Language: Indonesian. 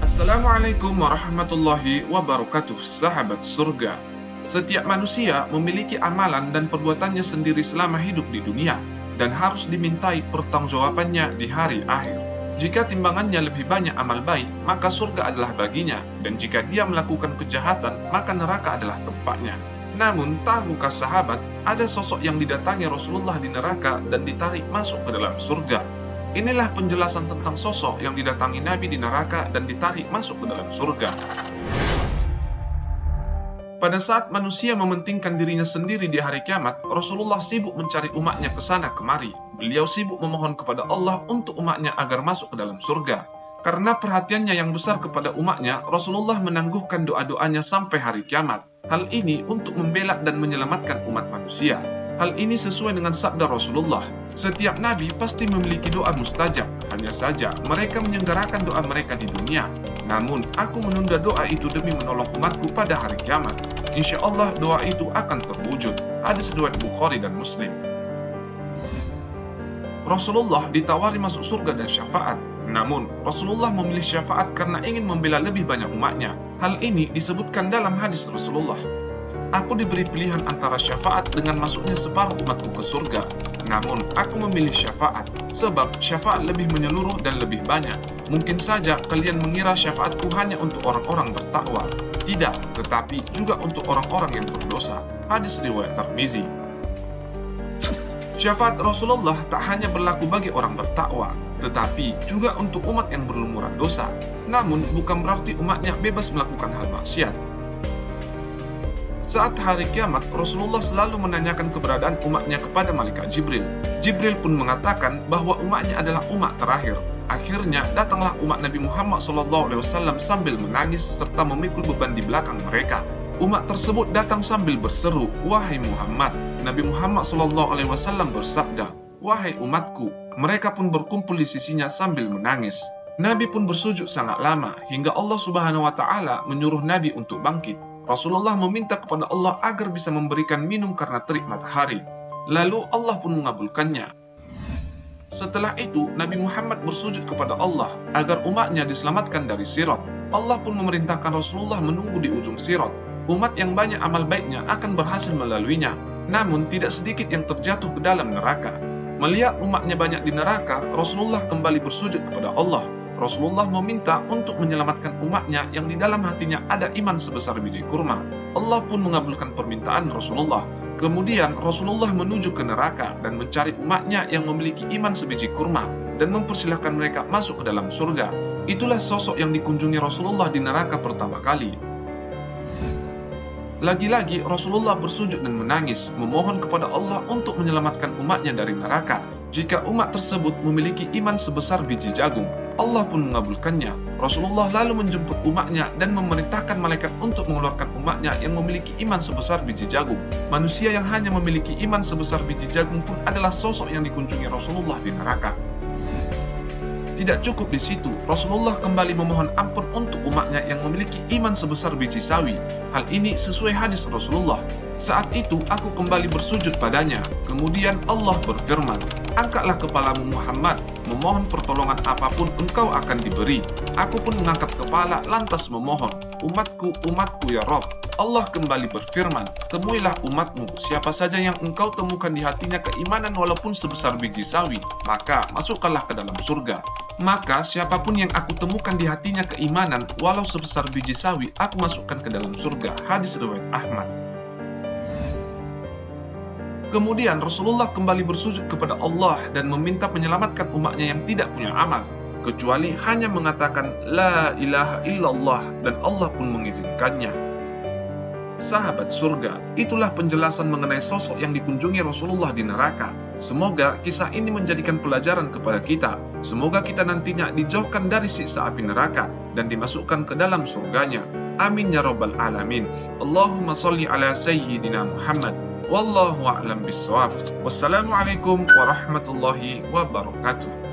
Assalamualaikum warahmatullahi wabarakatuh, sahabat surga. Setiap manusia memiliki amalan dan perbuatannya sendiri selama hidup di dunia, dan harus dimintai pertanggungjawabannya di hari akhir. Jika timbangannya lebih banyak amal baik, maka surga adalah baginya, dan jika dia melakukan kejahatan, maka neraka adalah tempatnya. Namun, tahukah sahabat, ada sosok yang didatangi Rasulullah di neraka dan ditarik masuk ke dalam surga. Inilah penjelasan tentang sosok yang didatangi Nabi di neraka dan ditarik masuk ke dalam surga. Pada saat manusia mementingkan dirinya sendiri di hari kiamat, Rasulullah sibuk mencari umatnya ke sana kemari. Beliau sibuk memohon kepada Allah untuk umatnya agar masuk ke dalam surga. Karena perhatiannya yang besar kepada umatnya, Rasulullah menangguhkan doa-doanya sampai hari kiamat. Hal ini untuk membela dan menyelamatkan umat manusia. Hal ini sesuai dengan sabda Rasulullah, setiap nabi pasti memiliki doa mustajab, hanya saja mereka menyelenggarakan doa mereka di dunia. Namun, aku menunda doa itu demi menolong umatku pada hari kiamat. Insya Allah doa itu akan terwujud. Hadis riwayat Bukhari dan Muslim. Rasulullah ditawari masuk surga dan syafaat. Namun, Rasulullah memilih syafaat karena ingin membela lebih banyak umatnya. Hal ini disebutkan dalam hadis Rasulullah. Aku diberi pilihan antara syafaat dengan masuknya separuh umatku ke surga. Namun, aku memilih syafaat, sebab syafaat lebih menyeluruh dan lebih banyak. Mungkin saja kalian mengira syafaatku hanya untuk orang-orang bertakwa. Tidak, tetapi juga untuk orang-orang yang berdosa. Hadis riwayat Tirmizi. Syafaat Rasulullah tak hanya berlaku bagi orang bertakwa, tetapi juga untuk umat yang berlumuran dosa. Namun, bukan berarti umatnya bebas melakukan hal maksiat. Saat hari kiamat, Rasulullah selalu menanyakan keberadaan umatnya kepada malaikat Jibril. Jibril pun mengatakan bahwa umatnya adalah umat terakhir. Akhirnya, datanglah umat Nabi Muhammad SAW sambil menangis serta memikul beban di belakang mereka. Umat tersebut datang sambil berseru, "Wahai Muhammad." Nabi Muhammad SAW bersabda, "Wahai umatku." Mereka pun berkumpul di sisinya sambil menangis. Nabi pun bersujud sangat lama, hingga Allah Subhanahu wa Ta'ala menyuruh Nabi untuk bangkit. Rasulullah meminta kepada Allah agar bisa memberikan minum karena terik matahari. Lalu Allah pun mengabulkannya. Setelah itu, Nabi Muhammad bersujud kepada Allah agar umatnya diselamatkan dari sirat. Allah pun memerintahkan Rasulullah menunggu di ujung sirat. Umat yang banyak amal baiknya akan berhasil melaluinya. Namun, tidak sedikit yang terjatuh ke dalam neraka. Melihat umatnya banyak di neraka, Rasulullah kembali bersujud kepada Allah. Rasulullah meminta untuk menyelamatkan umatnya yang di dalam hatinya ada iman sebesar biji kurma. Allah pun mengabulkan permintaan Rasulullah. Kemudian Rasulullah menuju ke neraka dan mencari umatnya yang memiliki iman sebiji kurma dan mempersilahkan mereka masuk ke dalam surga. Itulah sosok yang dikunjungi Rasulullah di neraka pertama kali. Lagi-lagi Rasulullah bersujud dan menangis, memohon kepada Allah untuk menyelamatkan umatnya dari neraka. Jika umat tersebut memiliki iman sebesar biji jagung, Allah pun mengabulkannya. Rasulullah lalu menjemput umatnya dan memerintahkan malaikat untuk mengeluarkan umatnya yang memiliki iman sebesar biji jagung. Manusia yang hanya memiliki iman sebesar biji jagung pun adalah sosok yang dikunjungi Rasulullah di neraka. Tidak cukup di situ, Rasulullah kembali memohon ampun untuk umatnya yang memiliki iman sebesar biji sawi. Hal ini sesuai hadis Rasulullah. Saat itu aku kembali bersujud padanya. Kemudian Allah berfirman, "Angkatlah kepalamu Muhammad, memohon pertolongan apapun engkau akan diberi." Aku pun mengangkat kepala lantas memohon, "Umatku, umatku ya Rabb." Allah kembali berfirman, "Temuilah umatmu, siapa saja yang engkau temukan di hatinya keimanan walaupun sebesar biji sawi, maka masukkanlah ke dalam surga." Maka siapapun yang aku temukan di hatinya keimanan walau sebesar biji sawi, aku masukkan ke dalam surga. Hadis riwayat Ahmad. Kemudian Rasulullah kembali bersujud kepada Allah dan meminta menyelamatkan umatnya yang tidak punya amal, kecuali hanya mengatakan La ilaha illallah, dan Allah pun mengizinkannya. Sahabat surga, itulah penjelasan mengenai sosok yang dikunjungi Rasulullah di neraka. Semoga kisah ini menjadikan pelajaran kepada kita. Semoga kita nantinya dijauhkan dari siksa api neraka dan dimasukkan ke dalam surganya. Amin ya rabbal alamin. Allahumma salli ala sayyidina Muhammad. Wallahu a'lam bissawab. Wassalamualaikum warahmatullahi wabarakatuh.